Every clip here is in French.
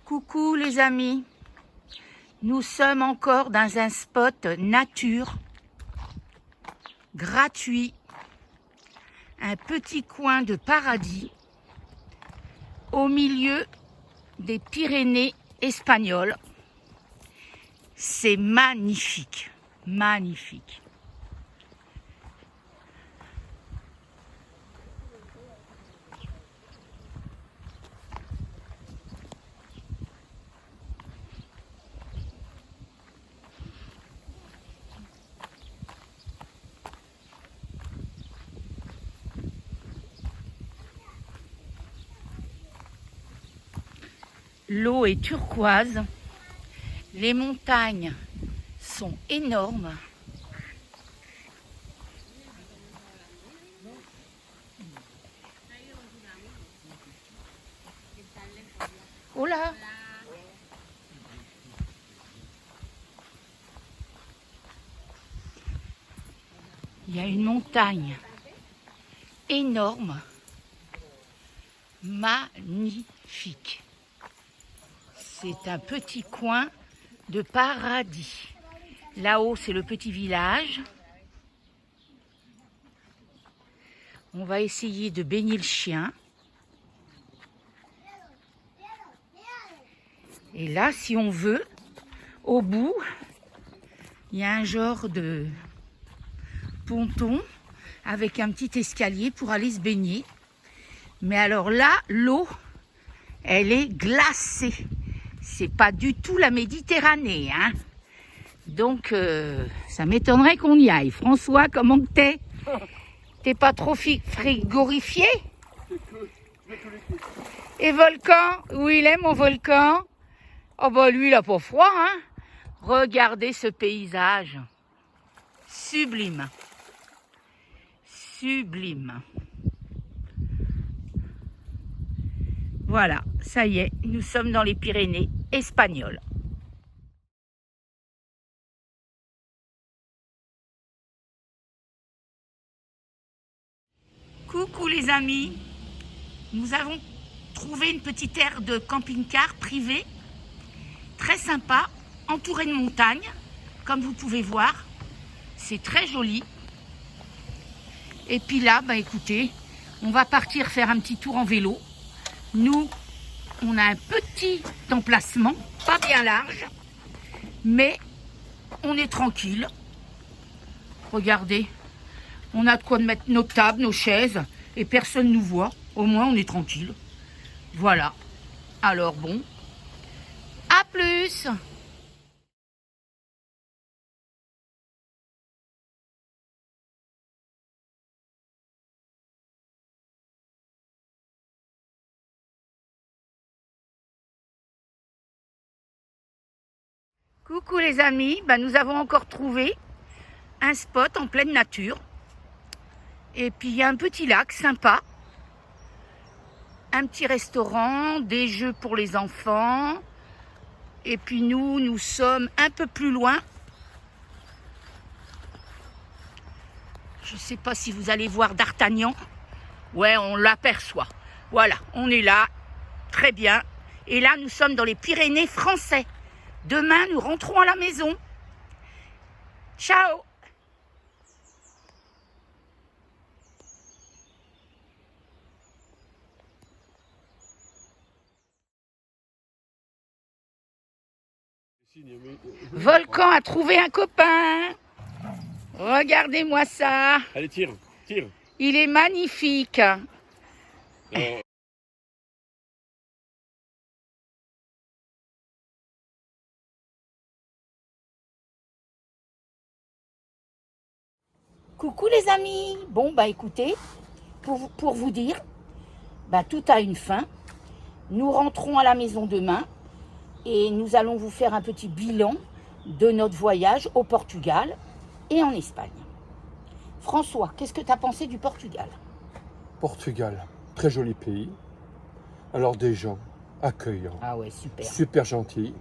Coucou les amis, nous sommes encore dans un spot nature, gratuit, un petit coin de paradis au milieu des Pyrénées espagnoles. C'est magnifique, magnifique. L'eau est turquoise, les montagnes sont énormes. Oh là! Il y a une montagne énorme, magnifique. C'est un petit coin de paradis. Là-haut, c'est le petit village. On va essayer de baigner le chien. Et là, si on veut, au bout, il y a un genre de ponton avec un petit escalier pour aller se baigner. Mais alors là, l'eau, elle est glacée. C'est pas du tout la Méditerranée, hein. Donc, ça m'étonnerait qu'on y aille. François, comment que t'es? T'es pas trop frigorifié? Et Volcan? Où il est, mon Volcan? Oh bah lui, il a pas froid, hein. Regardez ce paysage. Sublime. Sublime. Voilà, ça y est, nous sommes dans les Pyrénées espagnoles. Coucou les amis, nous avons trouvé une petite aire de camping-car privée, très sympa, entourée de montagnes, comme vous pouvez voir. C'est très joli. Et puis là, bah écoutez, on va partir faire un petit tour en vélo. Nous, on a un petit emplacement, pas bien large, mais on est tranquille. Regardez, on a de quoi mettre nos tables, nos chaises, et personne ne nous voit. Au moins, on est tranquille. Voilà. Alors bon, à plus! Coucou les amis, bah nous avons encore trouvé un spot en pleine nature. Et puis il y a un petit lac sympa, un petit restaurant, des jeux pour les enfants. Et puis nous sommes un peu plus loin. Je ne sais pas si vous allez voir D'Artagnan. Ouais, on l'aperçoit. Voilà, on est là, très bien. Et là, nous sommes dans les Pyrénées français. Demain, nous rentrons à la maison. Ciao! Volcan a trouvé un copain. Regardez-moi ça. Allez, tire, tire. Il est magnifique. Alors, Coucou les amis. Bon, bah écoutez, pour vous dire, bah, tout a une fin. Nous rentrons à la maison demain et nous allons vous faire un petit bilan de notre voyage au Portugal et en Espagne. François, qu'est-ce que tu as pensé du Portugal? Portugal, très joli pays. Alors des gens accueillants, Ah ouais, super. super gentils,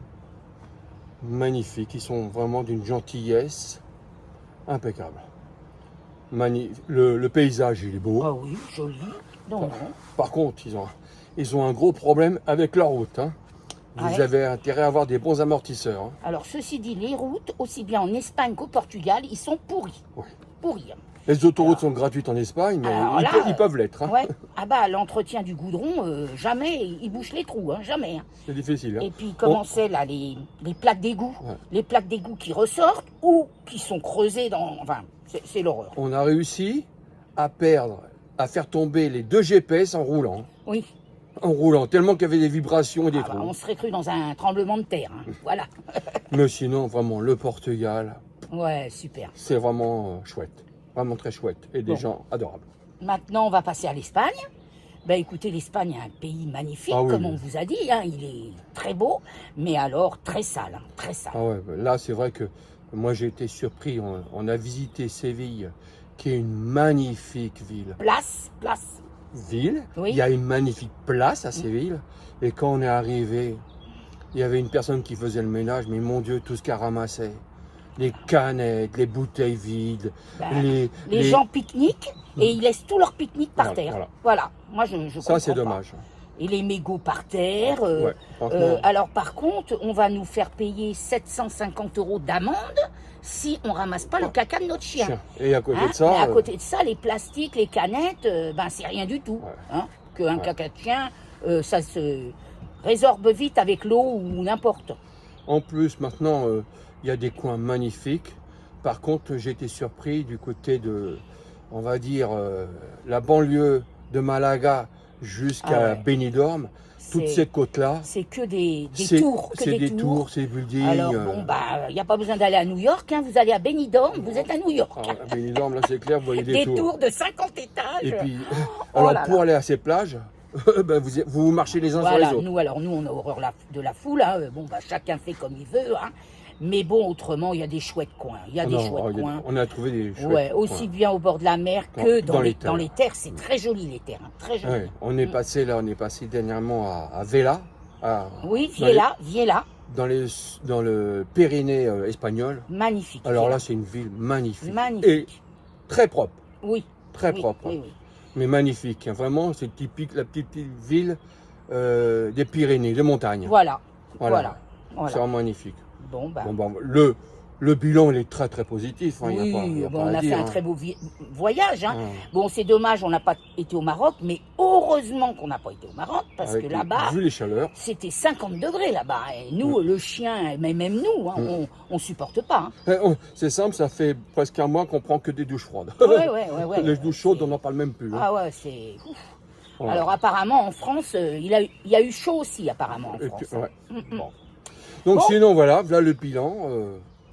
magnifiques. Ils sont vraiment d'une gentillesse impeccable. Le paysage, il est beau. Ah oui, joli. Non, non. Par contre, ils ont un gros problème avec la route, hein. Vous Ouais. avez intérêt à avoir des bons amortisseurs. Hein. Alors, ceci dit, les routes, aussi bien en Espagne qu'au Portugal, ils sont pourris. Ouais. Pourris. Les autoroutes sont gratuites en Espagne, mais Alors là, ils peuvent l'être. Hein. Ouais. Ah bah, l'entretien du goudron, jamais, ils bouchent les trous, hein, jamais. Hein. C'est difficile. Hein. Et puis, comment c'est là, les plaques d'égout Ouais. Les plaques d'égout qui ressortent ou qui sont creusées dans... Enfin, c'est l'horreur. On a réussi à faire tomber les 2 GPS en roulant. Oui. En roulant, tellement qu'il y avait des vibrations et des Ah bah, trous. on serait cru dans un tremblement de terre. Hein. Voilà. Mais sinon, vraiment, le Portugal, Ouais, super. c'est vraiment chouette. Vraiment très chouette. Et des Bon. gens adorables. Maintenant, on va passer à l'Espagne. Ben, écoutez, l'Espagne est un pays magnifique, Ah oui, comme oui. on vous a dit. Hein. Il est très beau, mais alors très sale. Hein, très sale. Ah ouais, là, c'est vrai que moi, j'ai été surpris. On a visité Séville, qui est une magnifique ville. Place. Ville, Oui. il y a une magnifique place à Séville. Et quand on est arrivé, il y avait une personne qui faisait le ménage, mais mon Dieu, tout ce qu'elle ramassait. Les canettes, les bouteilles vides, Ben, les gens pique-niquent et ils laissent tout leur pique-nique par Voilà, terre. voilà. Voilà. Moi, je Ça, comprends c'est pas. dommage. Et les mégots par terre. Ouais, franchement. Alors, par contre, on va nous faire payer 750 € d'amende si on ramasse pas le caca de notre chien. Tiens. Et à côté Hein, de ça, mais à côté de ça, les plastiques, les canettes, ben c'est rien du tout. Ouais. Hein, qu'un Ouais. caca de chien, ça se résorbe vite avec l'eau ou n'importe. en plus, maintenant, il y a des coins magnifiques. Par contre, j'ai été surpris du côté de, on va dire, la banlieue de Malaga jusqu'à Ah ouais. Benidorm. Toutes ces côtes-là, C'est que des c'est tours, que c'est des tours. c'est des buildings. Alors bon, bah, il n'y a pas besoin d'aller à New York, hein, vous allez à Benidorm, vous êtes à New York. À Benidorm, là, c'est clair, vous voyez Des des tours de 50 étages. Et puis, Oh alors là pour là. aller à ces plages, ben, vous marchez les uns Voilà, sur les autres. nous, on a horreur de la foule. Hein. Bon, bah, chacun fait comme il veut. Hein. Mais bon, autrement, il y a des chouettes coins. Il y a des Non, chouettes coins. on a trouvé des chouettes Ouais, aussi coins. bien au bord de la mer que Dans les terres. dans les terres. C'est très joli, les terres. Hein, très joli. Ouais, on est passé dernièrement à Vela, Oui, dans Viella. dans le Pyrénées espagnol. Magnifique. Alors là, Viella. c'est une ville magnifique. Magnifique. Et très propre, Oui. très oui, propre, Oui, oui. mais magnifique. Hein. Vraiment, c'est typique, la petite ville des Pyrénées, de montagne. Voilà. Voilà. C'est Voilà. vraiment magnifique. Bon, bah. Bon, le bilan, il est très très positif. Hein. Il y a pas, il y a bon, pas on à a fait dire, un hein. très beau voyage. Hein. Hein. Bon, c'est dommage, on n'a pas été au Maroc, mais heureusement qu'on n'a pas été au Maroc, parce Avec que là-bas, vu les chaleurs. c'était 50 degrés là-bas. Et nous, le chien, mais même nous, hein, on supporte pas. C'est simple, ça fait presque un mois qu'on prend que des douches froides. Hein. Ouais. Les douches chaudes, on n'en parle même plus. Hein. Ah ouais, c'est... Ouf. Voilà. Alors apparemment, en France, il y a eu chaud aussi, apparemment, en Et France. puis, ouais. Mm. Bon. Donc Bon. sinon, voilà le bilan.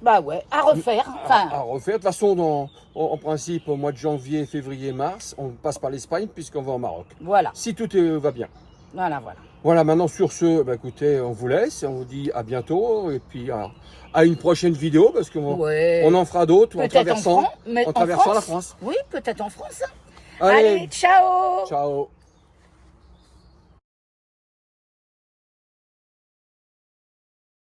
Bah ouais, à refaire. Enfin, À refaire. De toute façon, en principe, au mois de janvier, février, mars, on passe par l'Espagne puisqu'on va au Maroc. voilà. Si tout va bien. Voilà. Voilà, maintenant sur ce, bah, écoutez, on vous laisse, on vous dit à bientôt et puis à une prochaine vidéo parce qu'on Ouais. on en fera d'autres en Peut-être traversant, mais en traversant la France. France. Oui, peut-être en France. Allez, Allez, ciao. ciao.